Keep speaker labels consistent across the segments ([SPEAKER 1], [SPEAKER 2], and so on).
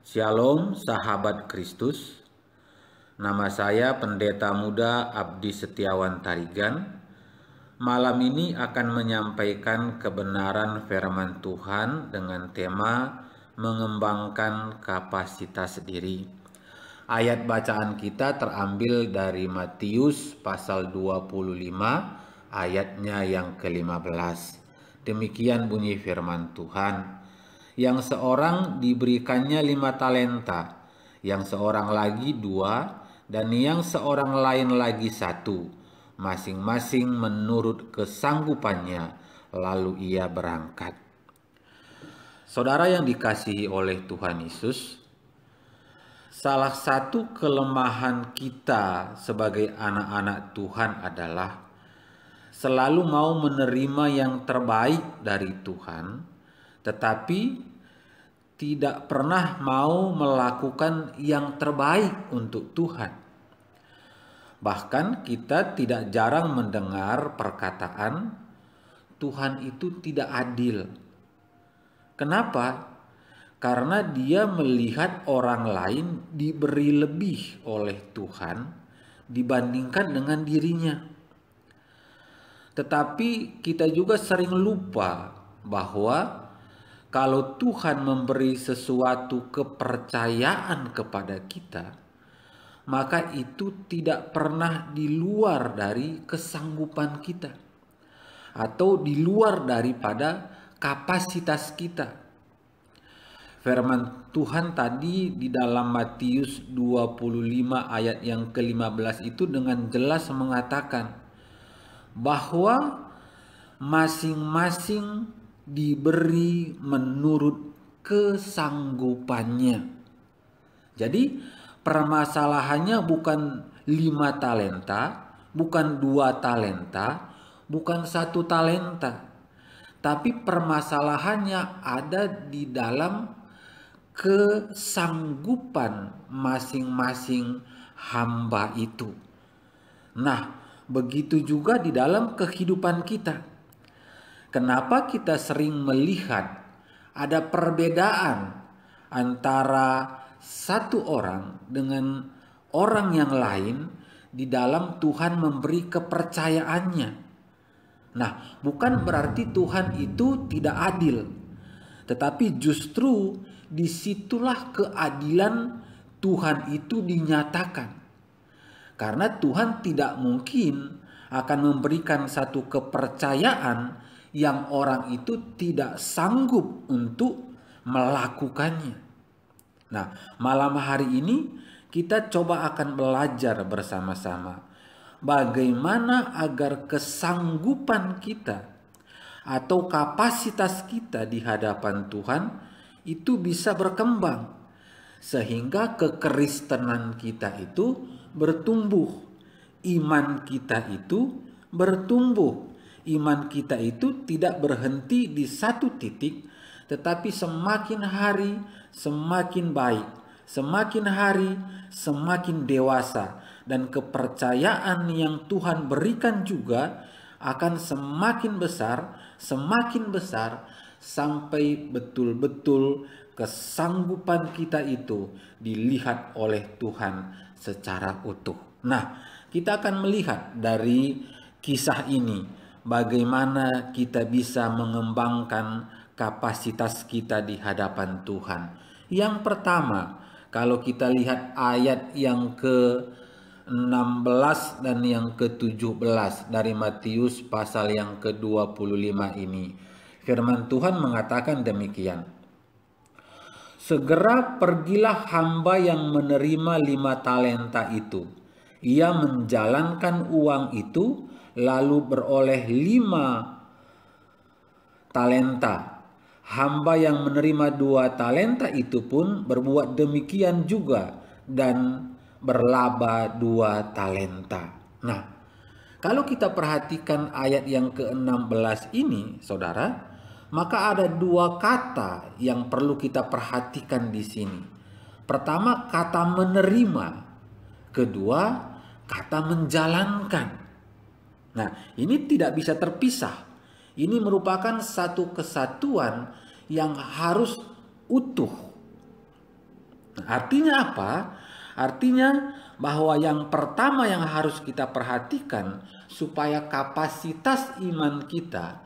[SPEAKER 1] Shalom sahabat Kristus, nama saya Pendeta Muda Abdi Setiawan Tarigan. Malam ini akan menyampaikan kebenaran firman Tuhan dengan tema mengembangkan kapasitas diri. Ayat bacaan kita terambil dari Matius pasal 25 ayatnya yang ke-15. Demikian bunyi firman Tuhan. Yang seorang diberikannya 5 talenta, yang seorang lagi 2, dan yang seorang lain lagi 1, masing-masing menurut kesanggupannya, lalu ia berangkat. Saudara yang dikasihi oleh Tuhan Yesus, salah satu kelemahan kita sebagai anak-anak Tuhan adalah selalu mau menerima yang terbaik dari Tuhan, tetapi tidak pernah mau melakukan yang terbaik untuk Tuhan. Bahkan kita tidak jarang mendengar perkataan Tuhan itu tidak adil. Kenapa? Karena dia melihat orang lain diberi lebih oleh Tuhan dibandingkan dengan dirinya. Tetapi kita juga sering lupa bahwa kalau Tuhan memberi sesuatu kepercayaan kepada kita, maka itu tidak pernah di luar dari kesanggupan kita atau di luar daripada kapasitas kita. Firman Tuhan tadi di dalam Matius 25 ayat yang ke-15 itu dengan jelas mengatakan bahwa masing-masing diberi menurut kesanggupannya. Jadi permasalahannya bukan 5 talenta, bukan 2 talenta, bukan 1 talenta. Tapi permasalahannya ada di dalam kesanggupan masing-masing hamba itu. Nah, begitu juga di dalam kehidupan kita. Kenapa kita sering melihat ada perbedaan antara satu orang dengan orang yang lain di dalam Tuhan memberi kepercayaannya? Nah, bukan berarti Tuhan itu tidak adil, tetapi justru disitulah keadilan Tuhan itu dinyatakan. Karena Tuhan tidak mungkin akan memberikan satu kepercayaan yang orang itu tidak sanggup untuk melakukannya. Nah, malam hari ini kita coba akan belajar bersama-sama bagaimana agar kesanggupan kita atau kapasitas kita di hadapan Tuhan itu bisa berkembang sehingga kekristenan kita itu bertumbuh, iman kita itu bertumbuh. Iman kita itu tidak berhenti di satu titik, tetapi semakin hari semakin baik, semakin hari semakin dewasa, dan kepercayaan yang Tuhan berikan juga akan semakin besar, sampai betul-betul kesanggupan kita itu dilihat oleh Tuhan secara utuh. Nah, kita akan melihat dari kisah ini bagaimana kita bisa mengembangkan kapasitas kita di hadapan Tuhan. Yang pertama, kalau kita lihat ayat yang ke-16 dan yang ke-17 dari Matius pasal yang ke-25 ini. Firman Tuhan mengatakan demikian. Segera pergilah hamba yang menerima 5 talenta itu. Ia menjalankan uang itu lalu beroleh 5 talenta. Hamba yang menerima 2 talenta itu pun berbuat demikian juga dan berlaba 2 talenta. Nah, kalau kita perhatikan ayat yang ke-16 ini, saudara, maka ada 2 kata yang perlu kita perhatikan di sini. Pertama, kata menerima. Kedua, kata menjalankan. Nah, ini tidak bisa terpisah. Ini merupakan satu kesatuan yang harus utuh. Artinya apa? Artinya bahwa yang pertama yang harus kita perhatikan supaya kapasitas iman kita,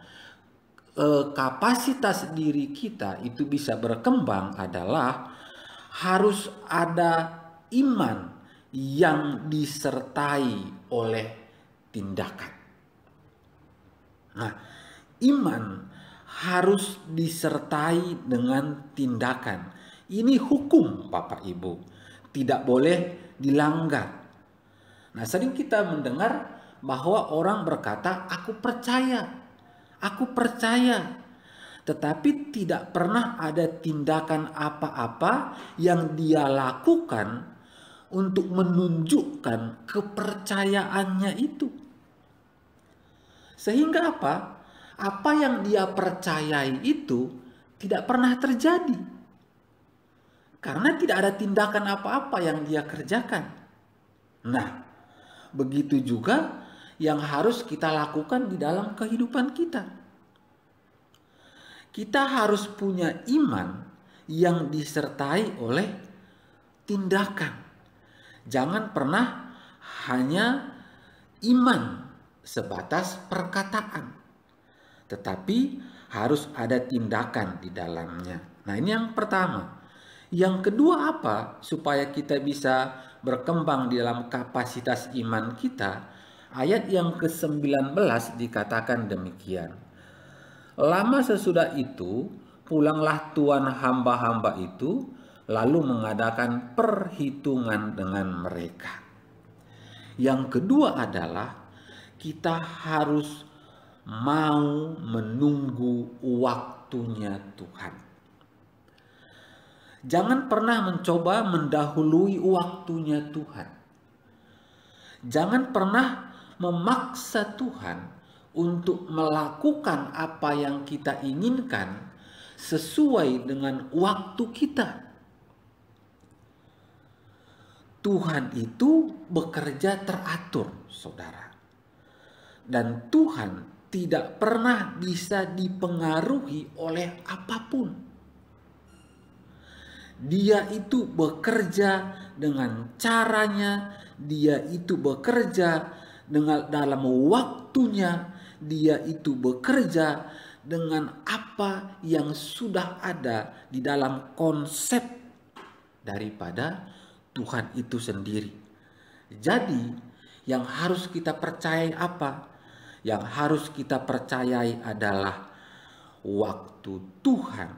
[SPEAKER 1] kapasitas diri kita itu bisa berkembang adalah harus ada iman yang disertai oleh tindakan. Nah, iman harus disertai dengan tindakan. Ini hukum, Bapak Ibu. Tidak boleh dilanggar. Nah, sering kita mendengar bahwa orang berkata, aku percaya. Tetapi tidak pernah ada tindakan apa-apa yang dia lakukan untuk menunjukkan kepercayaannya itu. Sehingga apa? Apa yang dia percayai itu tidak pernah terjadi. Karena tidak ada tindakan apa-apa yang dia kerjakan. Nah, begitu juga yang harus kita lakukan di dalam kehidupan kita. Kita harus punya iman yang disertai oleh tindakan. Jangan pernah hanya iman sebatas perkataan, tetapi harus ada tindakan di dalamnya. Nah, ini yang pertama. Yang kedua apa? Supaya kita bisa berkembang di dalam kapasitas iman kita. Ayat yang ke-19 dikatakan demikian. Lama sesudah itu, pulanglah tuan hamba-hamba itu, lalu mengadakan perhitungan dengan mereka. Yang kedua adalah kita harus mau menunggu waktunya Tuhan. Jangan pernah mencoba mendahului waktunya Tuhan. Jangan pernah memaksa Tuhan untuk melakukan apa yang kita inginkan sesuai dengan waktu kita. Tuhan itu bekerja teratur, saudara. Dan Tuhan tidak pernah bisa dipengaruhi oleh apapun. Dia itu bekerja dengan caranya, dia itu bekerja dengan dalam waktunya, dia itu bekerja dengan apa yang sudah ada di dalam konsep daripada Tuhan itu sendiri. Jadi yang harus kita percayai apa? Yang harus kita percayai adalah waktu Tuhan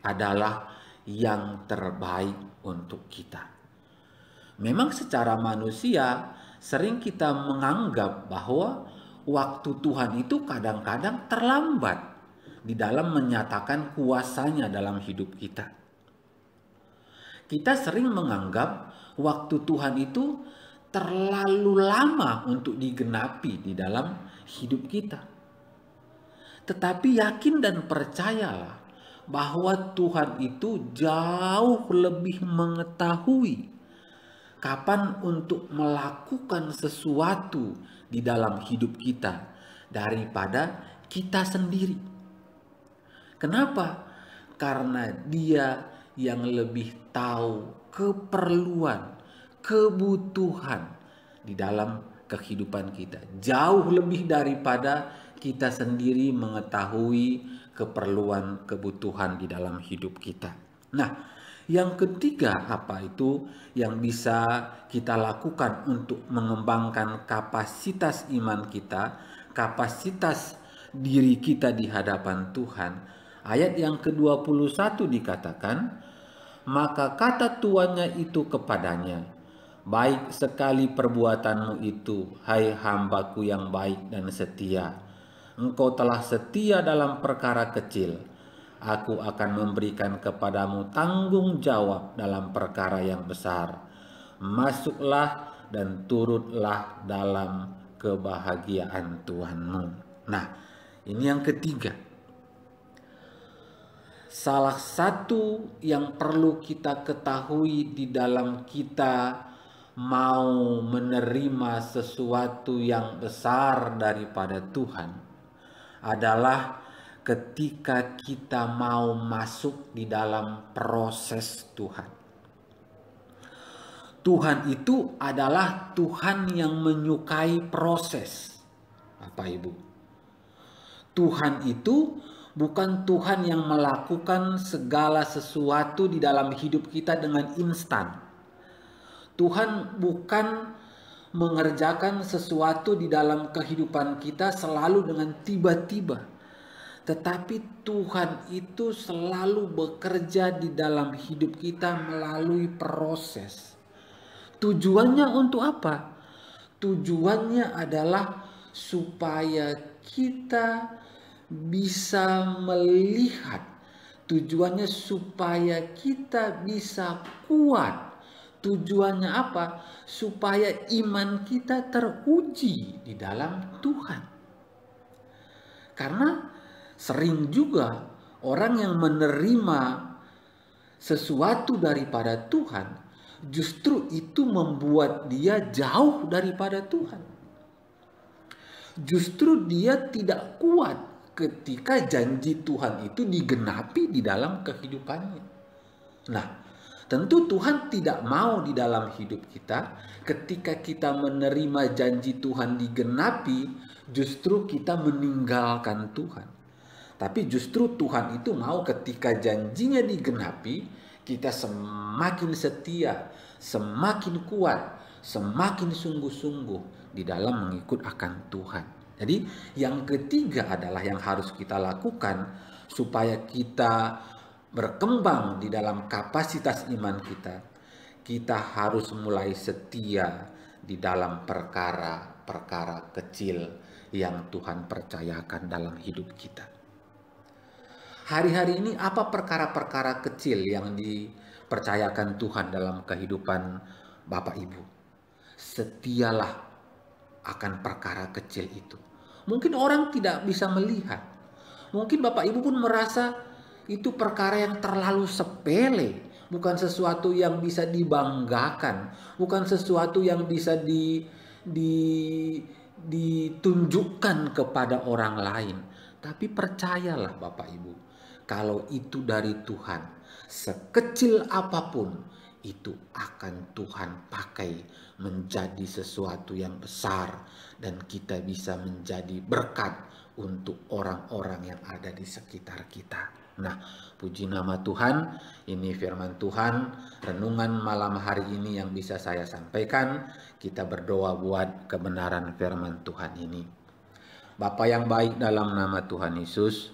[SPEAKER 1] adalah yang terbaik untuk kita. Memang secara manusia sering kita menganggap bahwa waktu Tuhan itu kadang-kadang terlambat di dalam menyatakan kuasanya dalam hidup kita. Kita sering menganggap waktu Tuhan itu terlalu lama untuk digenapi di dalam hidup kita. Tetapi yakin dan percayalah bahwa Tuhan itu jauh lebih mengetahui kapan untuk melakukan sesuatu di dalam hidup kita daripada kita sendiri. Kenapa? Karena Dia yang lebih tahu keperluan, kebutuhan di dalam kehidupan kita. Jauh lebih daripada kita sendiri mengetahui keperluan, kebutuhan di dalam hidup kita. Nah, yang ketiga apa itu yang bisa kita lakukan untuk mengembangkan kapasitas iman kita, kapasitas diri kita di hadapan Tuhan. Ayat yang ke-21 dikatakan, maka kata tuannya itu kepadanya, baik sekali perbuatanmu itu, hai hambaku yang baik dan setia. Engkau telah setia dalam perkara kecil. Aku akan memberikan kepadamu tanggung jawab dalam perkara yang besar. Masuklah dan turutlah dalam kebahagiaan Tuhanmu. Nah, ini yang ketiga. Salah satu yang perlu kita ketahui di dalam kita mau menerima sesuatu yang besar daripada Tuhan adalah ketika kita mau masuk di dalam proses Tuhan. Tuhan itu adalah Tuhan yang menyukai proses. Bapak Ibu. Tuhan itu bukan Tuhan yang melakukan segala sesuatu di dalam hidup kita dengan instan. Tuhan bukan mengerjakan sesuatu di dalam kehidupan kita selalu dengan tiba-tiba. Tetapi Tuhan itu selalu bekerja di dalam hidup kita melalui proses. Tujuannya untuk apa? Tujuannya adalah supaya kita bisa melihat. Tujuannya supaya kita bisa kuat. Tujuannya apa? Supaya iman kita teruji di dalam Tuhan. Karena sering juga orang yang menerima sesuatu daripada Tuhan, justru itu membuat dia jauh daripada Tuhan. Justru dia tidak kuat ketika janji Tuhan itu digenapi di dalam kehidupannya. Nah, tentu Tuhan tidak mau di dalam hidup kita ketika kita menerima janji Tuhan digenapi, justru kita meninggalkan Tuhan. Tapi justru Tuhan itu mau ketika janjinya digenapi, kita semakin setia, semakin kuat, semakin sungguh-sungguh di dalam mengikut akan Tuhan. Jadi yang ketiga adalah yang harus kita lakukan supaya kita berkembang di dalam kapasitas iman kita. Kita harus mulai setia di dalam perkara-perkara kecil yang Tuhan percayakan dalam hidup kita. Hari-hari ini apa perkara-perkara kecil yang dipercayakan Tuhan dalam kehidupan Bapak Ibu? Setialah akan perkara kecil itu. Mungkin orang tidak bisa melihat. Mungkin Bapak Ibu pun merasa itu perkara yang terlalu sepele. Bukan sesuatu yang bisa dibanggakan. Bukan sesuatu yang bisa ditunjukkan kepada orang lain. Tapi percayalah Bapak Ibu, kalau itu dari Tuhan, sekecil apapun, itu akan Tuhan pakai menjadi sesuatu yang besar. Dan kita bisa menjadi berkat untuk orang-orang yang ada di sekitar kita. Nah, puji nama Tuhan, ini firman Tuhan, renungan malam hari ini yang bisa saya sampaikan. Kita berdoa buat kebenaran firman Tuhan ini. Bapa yang baik, dalam nama Tuhan Yesus,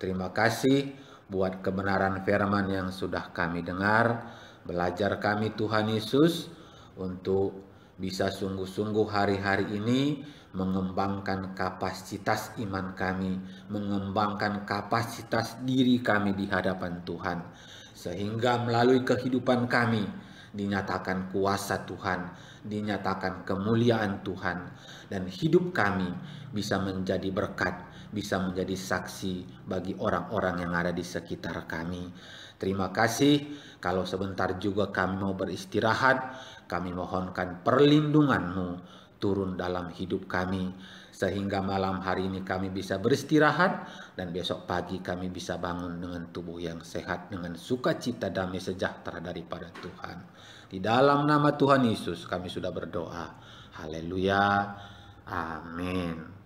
[SPEAKER 1] terima kasih buat kebenaran firman yang sudah kami dengar. Belajar kami Tuhan Yesus untuk bisa sungguh-sungguh hari-hari ini mengembangkan kapasitas iman kami, mengembangkan kapasitas diri kami di hadapan Tuhan. Sehingga melalui kehidupan kami dinyatakan kuasa Tuhan, dinyatakan kemuliaan Tuhan, dan hidup kami bisa menjadi berkat, bisa menjadi saksi bagi orang-orang yang ada di sekitar kami. Terima kasih. Kalau sebentar juga kami mau beristirahat, kami mohonkan perlindungan-Mu turun dalam hidup kami, sehingga malam hari ini kami bisa beristirahat, dan besok pagi kami bisa bangun dengan tubuh yang sehat, dengan sukacita damai sejahtera daripada Tuhan. Di dalam nama Tuhan Yesus kami sudah berdoa. Haleluya. Amin.